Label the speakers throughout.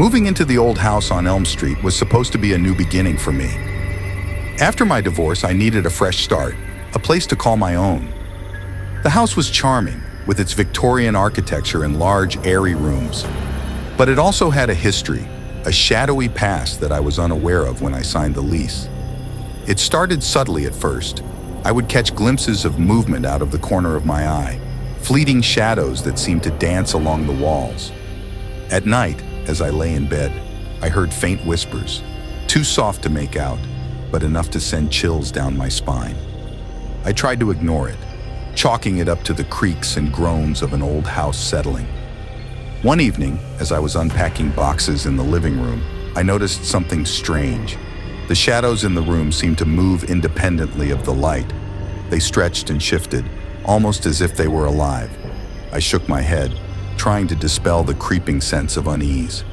Speaker 1: Moving into the old house on Elm Street was supposed to be a new beginning for me. After my divorce, I needed a fresh start, a place to call my own. The house was charming, with its Victorian architecture and large, airy rooms. But it also had a history, a shadowy past that I was unaware of when I signed the lease. It started subtly at first. I would catch glimpses of movement out of the corner of my eye, fleeting shadows that seemed to dance along the walls. At night, as I lay in bed, I heard faint whispers, too soft to make out, but enough to send chills down my spine. I tried to ignore it, chalking it up to the creaks and groans of an old house settling. One evening, as I was unpacking boxes in the living room, I noticed something strange. The shadows in the room seemed to move independently of the light. They stretched and shifted, almost as if they were alive. I shook my head, trying to dispel the creeping sense of unease.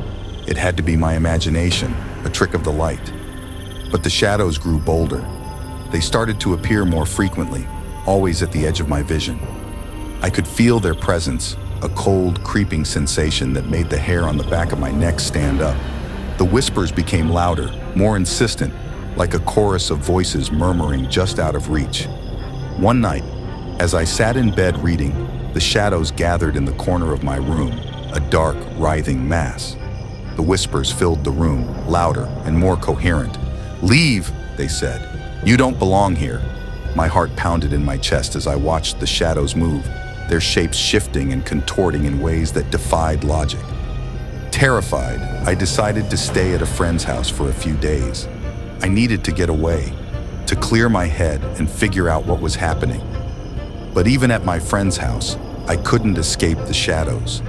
Speaker 1: It had to be my imagination, a trick of the light. But the shadows grew bolder. They started to appear more frequently, always at the edge of my vision. I could feel their presence, a cold, creeping sensation that made the hair on the back of my neck stand up. The whispers became louder, more insistent, like a chorus of voices murmuring just out of reach. One night, as I sat in bed reading, the shadows gathered in the corner of my room, a dark, writhing mass. The whispers filled the room, louder and more coherent. "Leave," they said. "You don't belong here." My heart pounded in my chest as I watched the shadows move, their shapes shifting and contorting in ways that defied logic. Terrified, I decided to stay at a friend's house for a few days. I needed to get away, to clear my head and figure out what was happening. But even at my friend's house, I couldn't escape the shadows.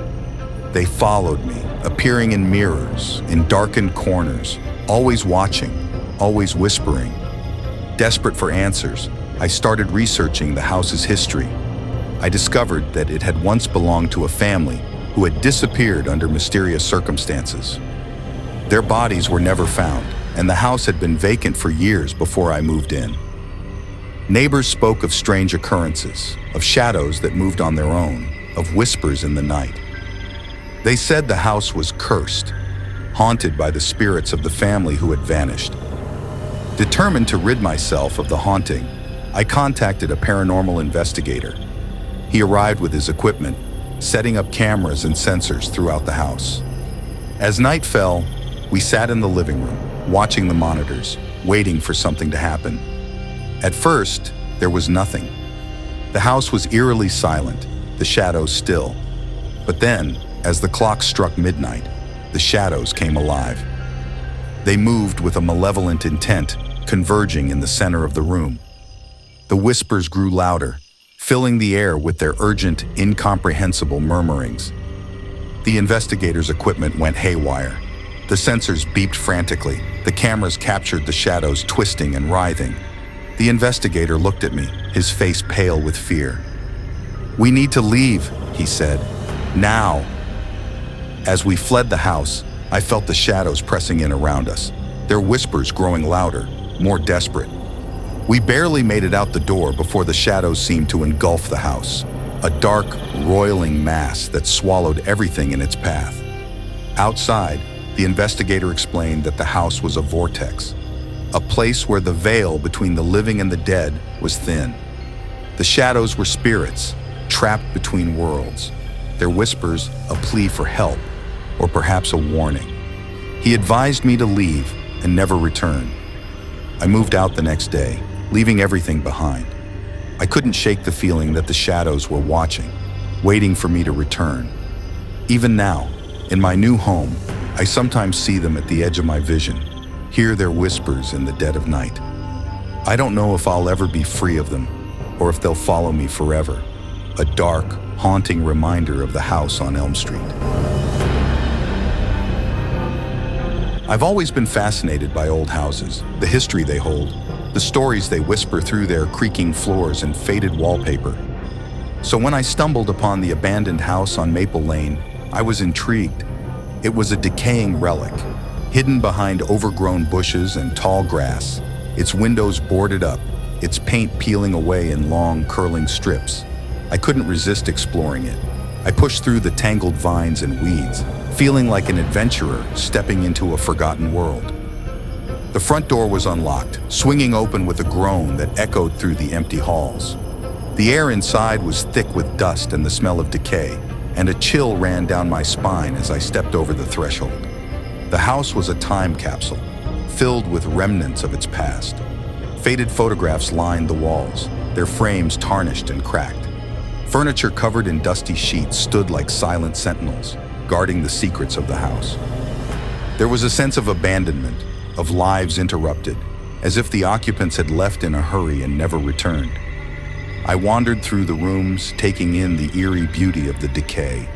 Speaker 1: They followed me, appearing in mirrors, in darkened corners, always watching, always whispering. Desperate for answers, I started researching the house's history. I discovered that it had once belonged to a family who had disappeared under mysterious circumstances. Their bodies were never found, and the house had been vacant for years before I moved in. Neighbors spoke of strange occurrences, of shadows that moved on their own, of whispers in the night. They said the house was cursed, haunted by the spirits of the family who had vanished. Determined to rid myself of the haunting, I contacted a paranormal investigator. He arrived with his equipment, setting up cameras and sensors throughout the house. As night fell, we sat in the living room, watching the monitors, waiting for something to happen. At first, there was nothing. The house was eerily silent, the shadows still. But then, as the clock struck midnight, the shadows came alive. They moved with a malevolent intent, converging in the center of the room. The whispers grew louder, filling the air with their urgent, incomprehensible murmurings. The investigators' equipment went haywire. The sensors beeped frantically. The cameras captured the shadows twisting and writhing. The investigator looked at me, his face pale with fear. "We need to leave," he said. "Now." As we fled the house, I felt the shadows pressing in around us, their whispers growing louder, more desperate. We barely made it out the door before the shadows seemed to engulf the house, a dark, roiling mass that swallowed everything in its path. Outside, the investigator explained that the house was a vortex, a place where the veil between the living and the dead was thin. The shadows were spirits, trapped between worlds, their whispers a plea for help, or perhaps a warning. He advised me to leave and never return. I moved out the next day, leaving everything behind. I couldn't shake the feeling that the shadows were watching, waiting for me to return. Even now, in my new home, I sometimes see them at the edge of my vision, hear their whispers in the dead of night. I don't know if I'll ever be free of them, or if they'll follow me forever, a dark, haunting reminder of the house on Elm Street. I've always been fascinated by old houses, the history they hold, the stories they whisper through their creaking floors and faded wallpaper. So when I stumbled upon the abandoned house on Maple Lane, I was intrigued. It was a decaying relic, hidden behind overgrown bushes and tall grass, its windows boarded up, its paint peeling away in long, curling strips. I couldn't resist exploring it. I pushed through the tangled vines and weeds, feeling like an adventurer stepping into a forgotten world. The front door was unlocked, swinging open with a groan that echoed through the empty halls. The air inside was thick with dust and the smell of decay, and a chill ran down my spine as I stepped over the threshold. The house was a time capsule, filled with remnants of its past. Faded photographs lined the walls, their frames tarnished and cracked. Furniture covered in dusty sheets stood like silent sentinels, guarding the secrets of the house. There was a sense of abandonment, of lives interrupted, as if the occupants had left in a hurry and never returned. I wandered through the rooms, taking in the eerie beauty of the decay.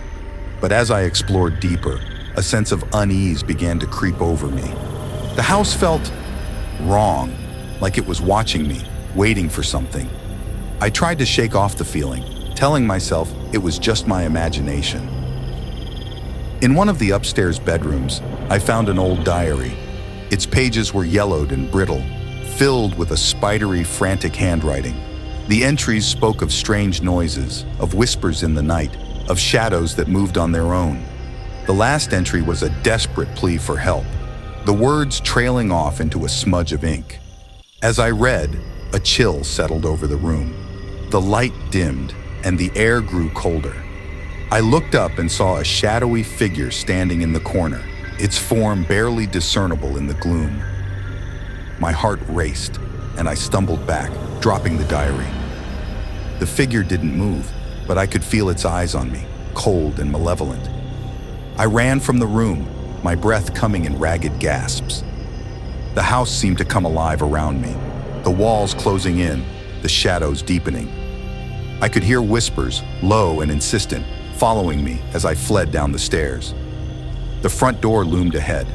Speaker 1: But as I explored deeper, a sense of unease began to creep over me. The house felt wrong, like it was watching me, waiting for something. I tried to shake off the feeling, telling myself it was just my imagination. In one of the upstairs bedrooms, I found an old diary. Its pages were yellowed and brittle, filled with a spidery, frantic handwriting. The entries spoke of strange noises, of whispers in the night, of shadows that moved on their own. The last entry was a desperate plea for help, the words trailing off into a smudge of ink. As I read, a chill settled over the room. The light dimmed, and the air grew colder. I looked up and saw a shadowy figure standing in the corner, its form barely discernible in the gloom. My heart raced, and I stumbled back, dropping the diary. The figure didn't move, but I could feel its eyes on me, cold and malevolent. I ran from the room, my breath coming in ragged gasps. The house seemed to come alive around me, the walls closing in, the shadows deepening. I could hear whispers, low and insistent, following me as I fled down the stairs. The front door loomed ahead,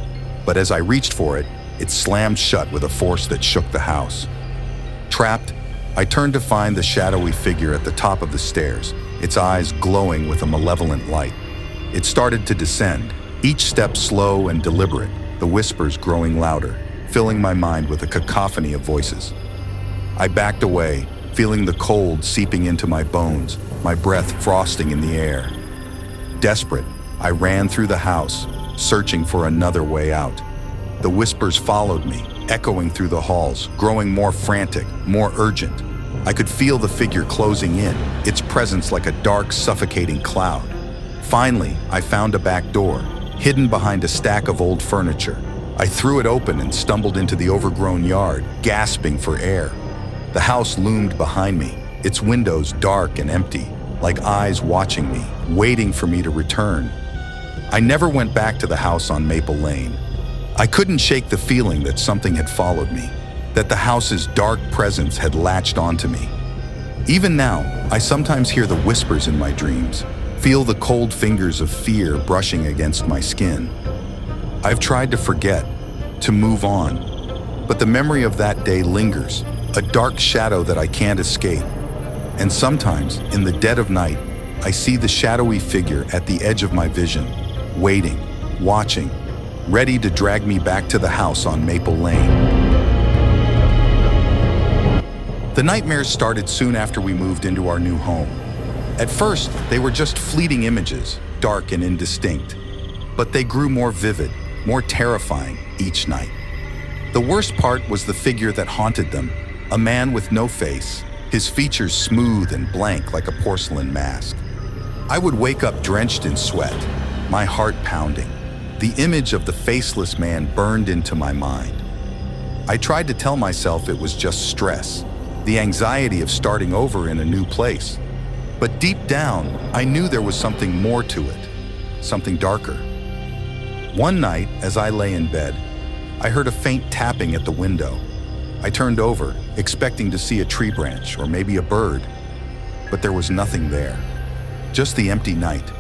Speaker 1: but as I reached for it, it slammed shut with a force that shook the house. Trapped, I turned to find the shadowy figure at the top of the stairs, its eyes glowing with a malevolent light. It started to descend, each step slow and deliberate, the whispers growing louder, filling my mind with a cacophony of voices. I backed away, feeling the cold seeping into my bones, my breath frosting in the air. Desperate, I ran through the house, searching for another way out. The whispers followed me, echoing through the halls, growing more frantic, more urgent. I could feel the figure closing in, its presence like a dark, suffocating cloud. Finally, I found a back door, hidden behind a stack of old furniture. I threw it open and stumbled into the overgrown yard, gasping for air. The house loomed behind me, its windows dark and empty, like eyes watching me, waiting for me to return. I never went back to the house on Maple Lane. I couldn't shake the feeling that something had followed me, that the house's dark presence had latched onto me. Even now, I sometimes hear the whispers in my dreams, feel the cold fingers of fear brushing against my skin. I've tried to forget, to move on, but the memory of that day lingers, a dark shadow that I can't escape. And sometimes, in the dead of night, I see the shadowy figure at the edge of my vision, waiting, watching, ready to drag me back to the house on Maple Lane. The nightmares started soon after we moved into our new home. At first, they were just fleeting images, dark and indistinct. But they grew more vivid, more terrifying each night. The worst part was the figure that haunted them, a man with no face, his features smooth and blank like a porcelain mask. I would wake up drenched in sweat, my heart pounding. The image of the faceless man burned into my mind. I tried to tell myself it was just stress, the anxiety of starting over in a new place. But deep down, I knew there was something more to it, something darker. One night, as I lay in bed, I heard a faint tapping at the window. I turned over, expecting to see a tree branch or maybe a bird, but there was nothing there. Just the empty night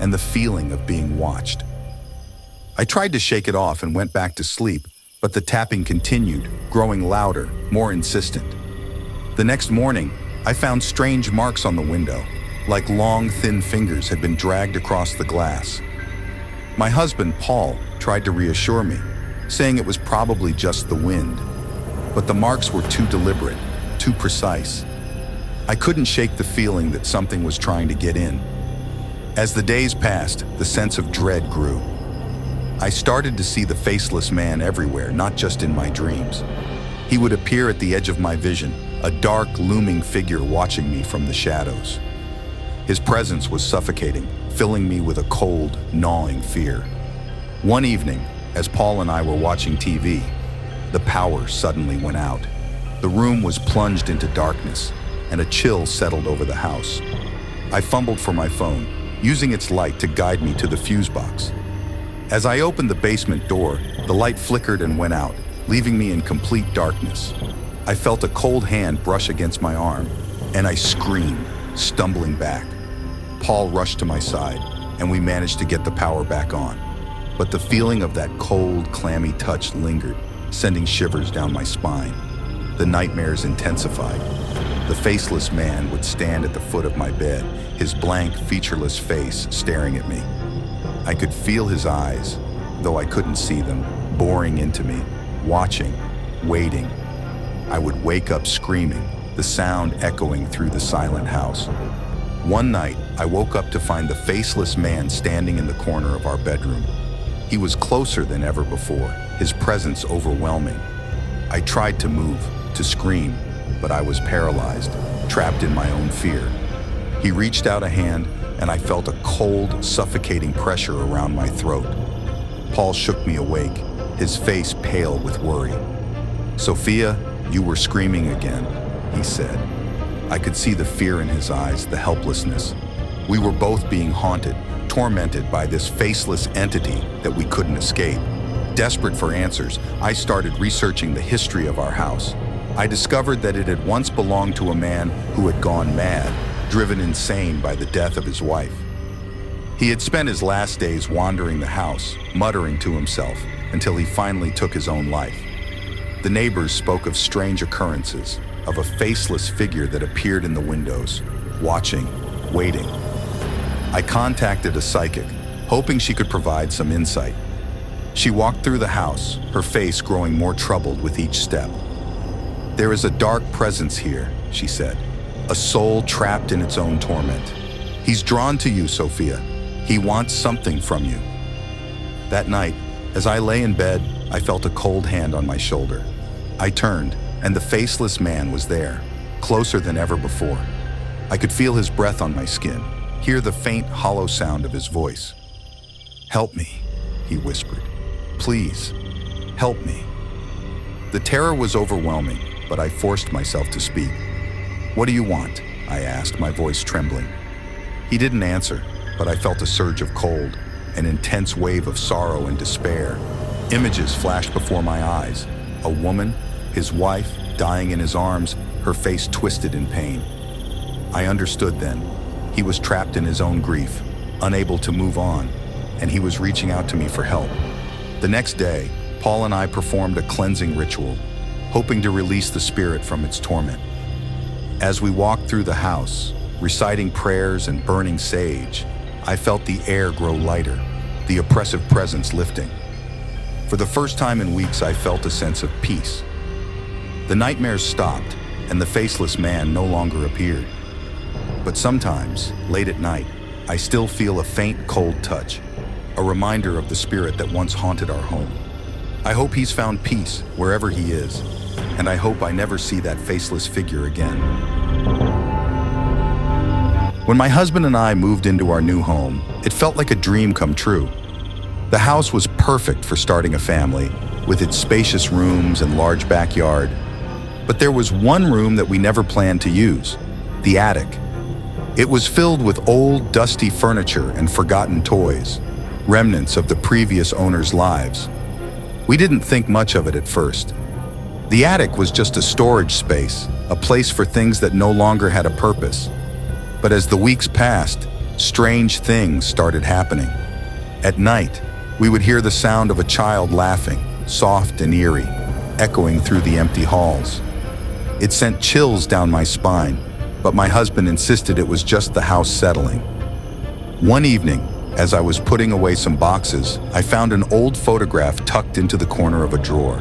Speaker 1: and the feeling of being watched. I tried to shake it off and went back to sleep, but the tapping continued, growing louder, more insistent. The next morning, I found strange marks on the window, like long, thin fingers had been dragged across the glass. My husband, Paul, tried to reassure me, saying it was probably just the wind. But the marks were too deliberate, too precise. I couldn't shake the feeling that something was trying to get in. As the days passed, the sense of dread grew. I started to see the faceless man everywhere, not just in my dreams. He would appear at the edge of my vision, a dark, looming figure watching me from the shadows. His presence was suffocating, filling me with a cold, gnawing fear. One evening, as Paul and I were watching TV, the power suddenly went out. The room was plunged into darkness, and a chill settled over the house. I fumbled for my phone, using its light to guide me to the fuse box. As I opened the basement door, the light flickered and went out, leaving me in complete darkness. I felt a cold hand brush against my arm, and I screamed, stumbling back. Paul rushed to my side, and we managed to get the power back on. But the feeling of that cold, clammy touch lingered, sending shivers down my spine. The nightmares intensified. The faceless man would stand at the foot of my bed, his blank, featureless face staring at me. I could feel his eyes, though I couldn't see them, boring into me, watching, waiting. I would wake up screaming, the sound echoing through the silent house. One night, I woke up to find the faceless man standing in the corner of our bedroom. He was closer than ever before, his presence overwhelming. I tried to move, to scream, but I was paralyzed, trapped in my own fear. He reached out a hand, and I felt a cold, suffocating pressure around my throat. Paul shook me awake, his face pale with worry. "Sophia, you were screaming again," he said. I could see the fear in his eyes, the helplessness. We were both being haunted, tormented by this faceless entity that we couldn't escape. Desperate for answers, I started researching the history of our house. I discovered that it had once belonged to a man who had gone mad, driven insane by the death of his wife. He had spent his last days wandering the house, muttering to himself, until he finally took his own life. The neighbors spoke of strange occurrences, of a faceless figure that appeared in the windows, watching, waiting. I contacted a psychic, hoping she could provide some insight. She walked through the house, her face growing more troubled with each step. "There is a dark presence here," she said, "a soul trapped in its own torment. He's drawn to you, Sophia. He wants something from you." That night, as I lay in bed, I felt a cold hand on my shoulder. I turned, and the faceless man was there, closer than ever before. I could feel his breath on my skin, hear the faint, hollow sound of his voice. "Help me," he whispered. "Please, help me." The terror was overwhelming, but I forced myself to speak. "What do you want?" I asked, my voice trembling. He didn't answer, but I felt a surge of cold, an intense wave of sorrow and despair. Images flashed before my eyes. A woman, his wife, dying in his arms, her face twisted in pain. I understood then. He was trapped in his own grief, unable to move on, and he was reaching out to me for help. The next day, Paul and I performed a cleansing ritual, hoping to release the spirit from its torment. As we walked through the house, reciting prayers and burning sage, I felt the air grow lighter, the oppressive presence lifting. For the first time in weeks, I felt a sense of peace. The nightmares stopped, and the faceless man no longer appeared. But sometimes, late at night, I still feel a faint, cold touch, a reminder of the spirit that once haunted our home. I hope he's found peace wherever he is, and I hope I never see that faceless figure again. When my husband and I moved into our new home, it felt like a dream come true. The house was perfect for starting a family, with its spacious rooms and large backyard. But there was one room that we never planned to use, the attic. It was filled with old, dusty furniture and forgotten toys, remnants of the previous owner's lives. We didn't think much of it at first. The attic was just a storage space, a place for things that no longer had a purpose. But as the weeks passed, strange things started happening. At night, we would hear the sound of a child laughing, soft and eerie, echoing through the empty halls. It sent chills down my spine, but my husband insisted it was just the house settling. One evening, as I was putting away some boxes, I found an old photograph tucked into the corner of a drawer.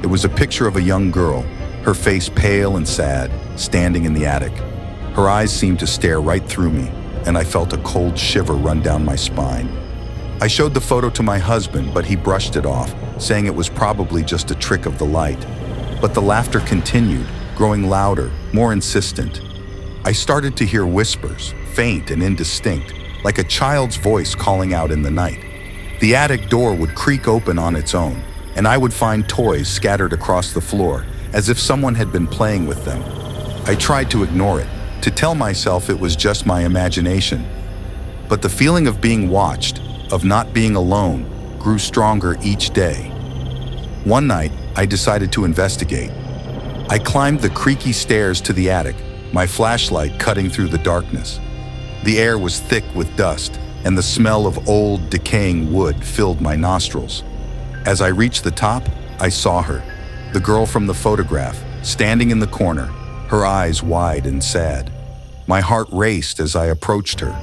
Speaker 1: It was a picture of a young girl, her face pale and sad, standing in the attic. Her eyes seemed to stare right through me, and I felt a cold shiver run down my spine. I showed the photo to my husband, but he brushed it off, saying it was probably just a trick of the light. But the laughter continued, growing louder, more insistent. I started to hear whispers, faint and indistinct, like a child's voice calling out in the night. The attic door would creak open on its own, and I would find toys scattered across the floor, as if someone had been playing with them. I tried to ignore it, to tell myself it was just my imagination. But the feeling of being watched, of not being alone, grew stronger each day. One night, I decided to investigate. I climbed the creaky stairs to the attic, my flashlight cutting through the darkness. The air was thick with dust, and the smell of old, decaying wood filled my nostrils. As I reached the top, I saw her, the girl from the photograph, standing in the corner, her eyes wide and sad. My heart raced as I approached her.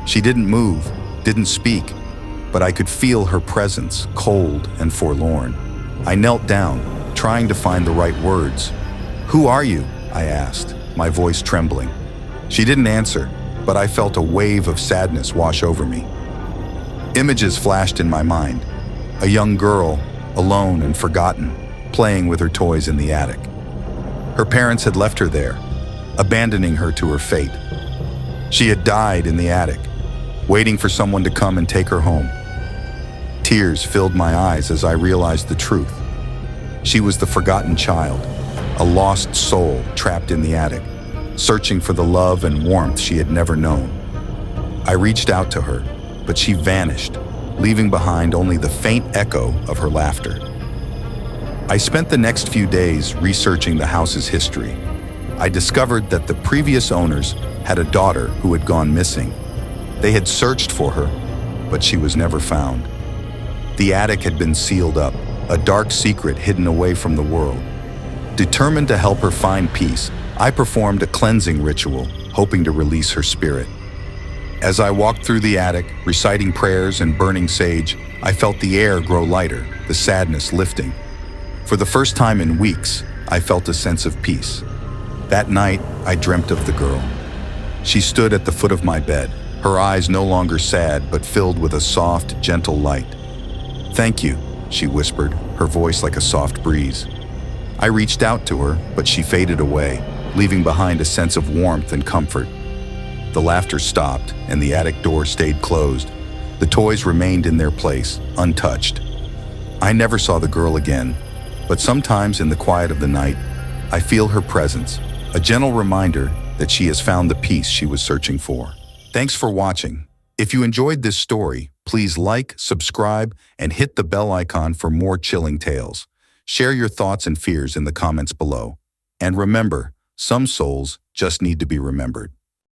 Speaker 1: She didn't move, didn't speak, but I could feel her presence, cold and forlorn. I knelt down, trying to find the right words. "Who are you?" I asked, my voice trembling. She didn't answer, but I felt a wave of sadness wash over me. Images flashed in my mind. A young girl, alone and forgotten, playing with her toys in the attic. Her parents had left her there, abandoning her to her fate. She had died in the attic, waiting for someone to come and take her home. Tears filled my eyes as I realized the truth. She was the forgotten child, a lost soul trapped in the attic, searching for the love and warmth she had never known. I reached out to her, but she vanished, leaving behind only the faint echo of her laughter. I spent the next few days researching the house's history. I discovered that the previous owners had a daughter who had gone missing. They had searched for her, but she was never found. The attic had been sealed up, a dark secret hidden away from the world. Determined to help her find peace, I performed a cleansing ritual, hoping to release her spirit. As I walked through the attic, reciting prayers and burning sage, I felt the air grow lighter, the sadness lifting. For the first time in weeks, I felt a sense of peace. That night, I dreamt of the girl. She stood at the foot of my bed, her eyes no longer sad but filled with a soft, gentle light. "Thank you," she whispered, her voice like a soft breeze. I reached out to her, but she faded away, leaving behind a sense of warmth and comfort. The laughter stopped, and the attic door stayed closed. The toys remained in their place, untouched. I never saw the girl again, but sometimes in the quiet of the night, I feel her presence, a gentle reminder that she has found the peace she was searching for. Thanks for watching. If you enjoyed this story, please like, subscribe, and hit the bell icon for more chilling tales. Share your thoughts and fears in the comments below. And remember, some souls just need to be remembered.